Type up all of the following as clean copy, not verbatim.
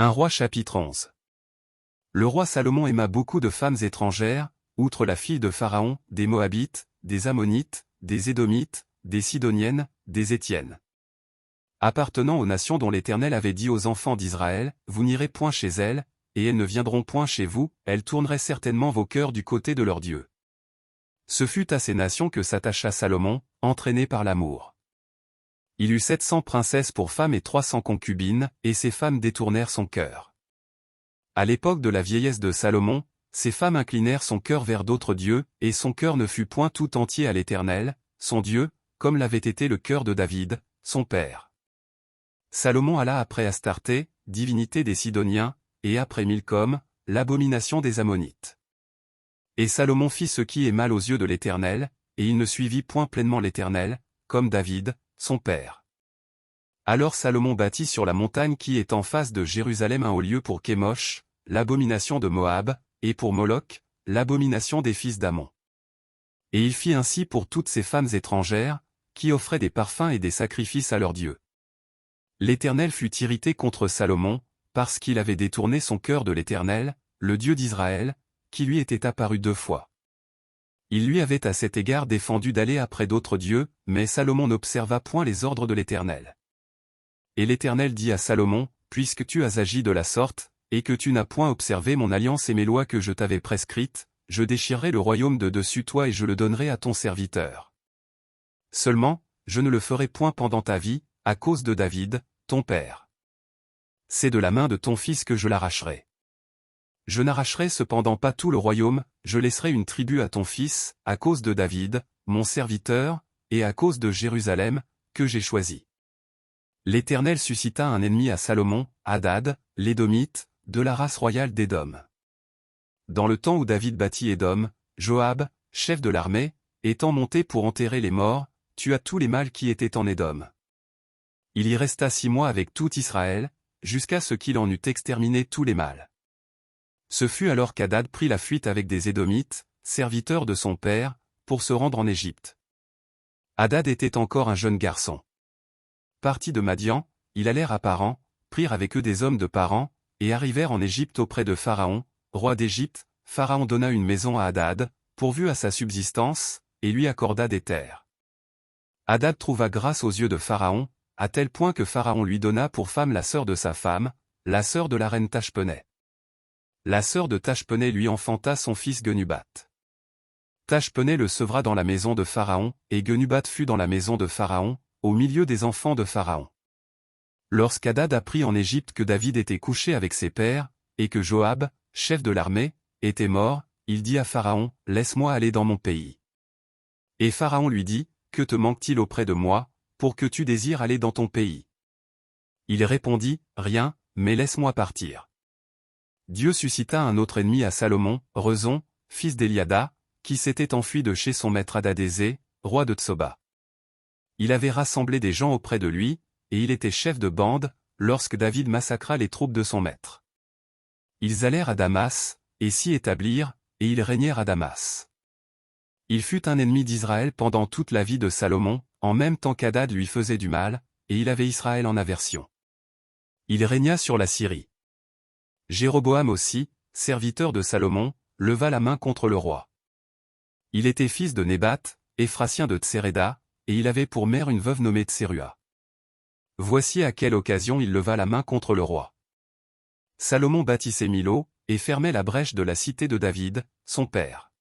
Un roi chapitre 11. Le roi Salomon aima beaucoup de femmes étrangères, outre la fille de Pharaon, des Moabites, des Ammonites, des Édomites, des Sidoniennes, des Étiennes. Appartenant aux nations dont l'Éternel avait dit aux enfants d'Israël, vous n'irez point chez elles, et elles ne viendront point chez vous, elles tourneraient certainement vos cœurs du côté de leur Dieu. Ce fut à ces nations que s'attacha Salomon, entraîné par l'amour. Il eut 700 princesses pour femmes et 300 concubines, et ces femmes détournèrent son cœur. À l'époque de la vieillesse de Salomon, ces femmes inclinèrent son cœur vers d'autres dieux, et son cœur ne fut point tout entier à l'Éternel, son Dieu, comme l'avait été le cœur de David, son père. Salomon alla après Astarté, divinité des Sidoniens, et après Milcom, l'abomination des Ammonites. Et Salomon fit ce qui est mal aux yeux de l'Éternel, et il ne suivit point pleinement l'Éternel, comme David, son père. Alors Salomon bâtit sur la montagne qui est en face de Jérusalem un haut lieu pour Kémosh, l'abomination de Moab, et pour Moloch, l'abomination des fils d'Ammon. Et il fit ainsi pour toutes ces femmes étrangères, qui offraient des parfums et des sacrifices à leurs dieux. L'Éternel fut irrité contre Salomon, parce qu'il avait détourné son cœur de l'Éternel, le Dieu d'Israël, qui lui était apparu 2 fois. Il lui avait à cet égard défendu d'aller après d'autres dieux, mais Salomon n'observa point les ordres de l'Éternel. Et l'Éternel dit à Salomon, puisque tu as agi de la sorte, et que tu n'as point observé mon alliance et mes lois que je t'avais prescrites, je déchirerai le royaume de dessus toi et je le donnerai à ton serviteur. Seulement, je ne le ferai point pendant ta vie, à cause de David, ton père. C'est de la main de ton fils que je l'arracherai. Je n'arracherai cependant pas tout le royaume, je laisserai une tribu à ton fils, à cause de David, mon serviteur, et à cause de Jérusalem, que j'ai choisi. L'Éternel suscita un ennemi à Salomon, Hadad, l'Édomite, de la race royale d'Édom. Dans le temps où David bâtit Édom, Joab, chef de l'armée, étant monté pour enterrer les morts, tua tous les mâles qui étaient en Édom. Il y resta 6 mois avec tout Israël, jusqu'à ce qu'il en eût exterminé tous les mâles. Ce fut alors qu'Hadad prit la fuite avec des Édomites, serviteurs de son père, pour se rendre en Égypte. Hadad était encore un jeune garçon. Partis de Madian, ils allèrent à Paran, prirent avec eux des hommes de Paran, et arrivèrent en Égypte auprès de Pharaon, roi d'Égypte. Pharaon donna une maison à Hadad, pourvu à sa subsistance, et lui accorda des terres. Hadad trouva grâce aux yeux de Pharaon, à tel point que Pharaon lui donna pour femme la sœur de sa femme, la sœur de la reine Tachpenay. La sœur de Tachpenay lui enfanta son fils Genubat. Tachpenay le sevra dans la maison de Pharaon, et Genubat fut dans la maison de Pharaon, au milieu des enfants de Pharaon. Lorsqu'Hadad apprit en Égypte que David était couché avec ses pères, et que Joab, chef de l'armée, était mort, il dit à Pharaon, « Laisse-moi aller dans mon pays. » Et Pharaon lui dit, « Que te manque-t-il auprès de moi, pour que tu désires aller dans ton pays ?» Il répondit, « Rien, mais laisse-moi partir. » Dieu suscita un autre ennemi à Salomon, Rezon, fils d'Eliada, qui s'était enfui de chez son maître Hadadézé, roi de Tsoba. Il avait rassemblé des gens auprès de lui, et il était chef de bande, lorsque David massacra les troupes de son maître. Ils allèrent à Damas, et s'y établirent, et ils régnèrent à Damas. Il fut un ennemi d'Israël pendant toute la vie de Salomon, en même temps qu'Hadad lui faisait du mal, et il avait Israël en aversion. Il régna sur la Syrie. Jéroboam aussi, serviteur de Salomon, leva la main contre le roi. Il était fils de Nébat, Éphratien de Tséréda, et il avait pour mère une veuve nommée Tsérua. Voici à quelle occasion il leva la main contre le roi. Salomon bâtissait Milo, et fermait la brèche de la cité de David, son père.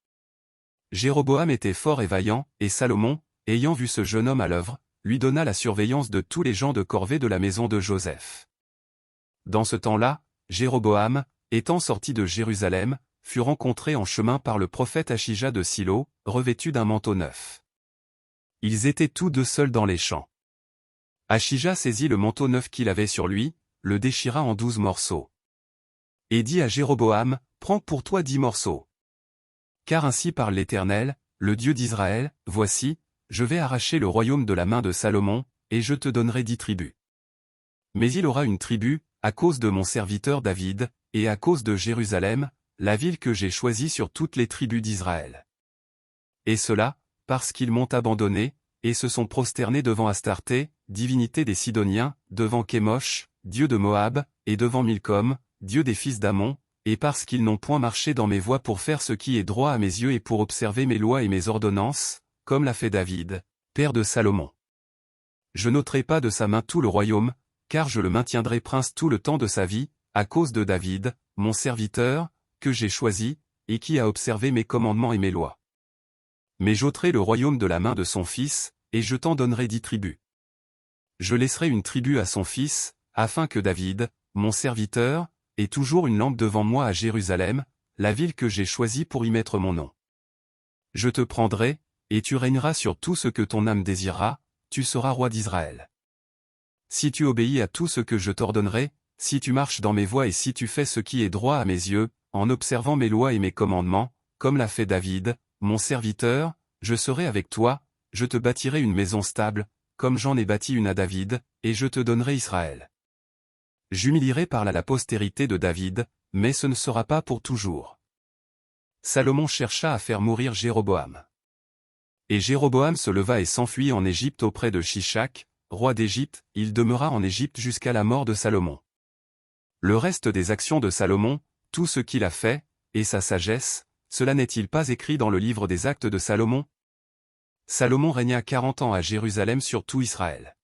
Jéroboam était fort et vaillant, et Salomon, ayant vu ce jeune homme à l'œuvre, lui donna la surveillance de tous les gens de corvée de la maison de Joseph. Dans ce temps-là, Jéroboam, étant sorti de Jérusalem, fut rencontré en chemin par le prophète Achija de Silo, revêtu d'un manteau neuf. Ils étaient tous deux seuls dans les champs. Achija saisit le manteau neuf qu'il avait sur lui, le déchira en 12 morceaux. Et dit à Jéroboam, « Prends pour toi 10 morceaux. Car ainsi parle l'Éternel, le Dieu d'Israël, voici, je vais arracher le royaume de la main de Salomon, et je te donnerai 10 tribus. Mais il aura une tribu, à cause de mon serviteur David, et à cause de Jérusalem, la ville que j'ai choisie sur toutes les tribus d'Israël. Et cela, parce qu'ils m'ont abandonné, et se sont prosternés devant Astarté, divinité des Sidoniens, devant Kémosh, dieu de Moab, et devant Milcom, dieu des fils d'Ammon, et parce qu'ils n'ont point marché dans mes voies pour faire ce qui est droit à mes yeux et pour observer mes lois et mes ordonnances, comme l'a fait David, père de Salomon. Je n'ôterai pas de sa main tout le royaume, car je le maintiendrai prince tout le temps de sa vie, à cause de David, mon serviteur, que j'ai choisi, et qui a observé mes commandements et mes lois. Mais j'ôterai le royaume de la main de son fils, et je t'en donnerai 10 tribus. Je laisserai une tribu à son fils, afin que David, mon serviteur, ait toujours une lampe devant moi à Jérusalem, la ville que j'ai choisie pour y mettre mon nom. Je te prendrai, et tu régneras sur tout ce que ton âme désirera, tu seras roi d'Israël. Si tu obéis à tout ce que je t'ordonnerai, si tu marches dans mes voies et si tu fais ce qui est droit à mes yeux, en observant mes lois et mes commandements, comme l'a fait David, mon serviteur, je serai avec toi, je te bâtirai une maison stable, comme j'en ai bâti une à David, et je te donnerai Israël. J'humilierai par là la postérité de David, mais ce ne sera pas pour toujours. Salomon chercha à faire mourir Jéroboam. Et Jéroboam se leva et s'enfuit en Égypte auprès de Shishak, roi d'Égypte, il demeura en Égypte jusqu'à la mort de Salomon. Le reste des actions de Salomon, tout ce qu'il a fait, et sa sagesse, cela n'est-il pas écrit dans le livre des actes de Salomon? Salomon régna 40 ans à Jérusalem sur tout Israël.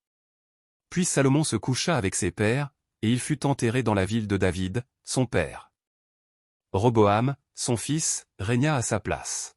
Puis Salomon se coucha avec ses pères, et il fut enterré dans la ville de David, son père. Roboam, son fils, régna à sa place.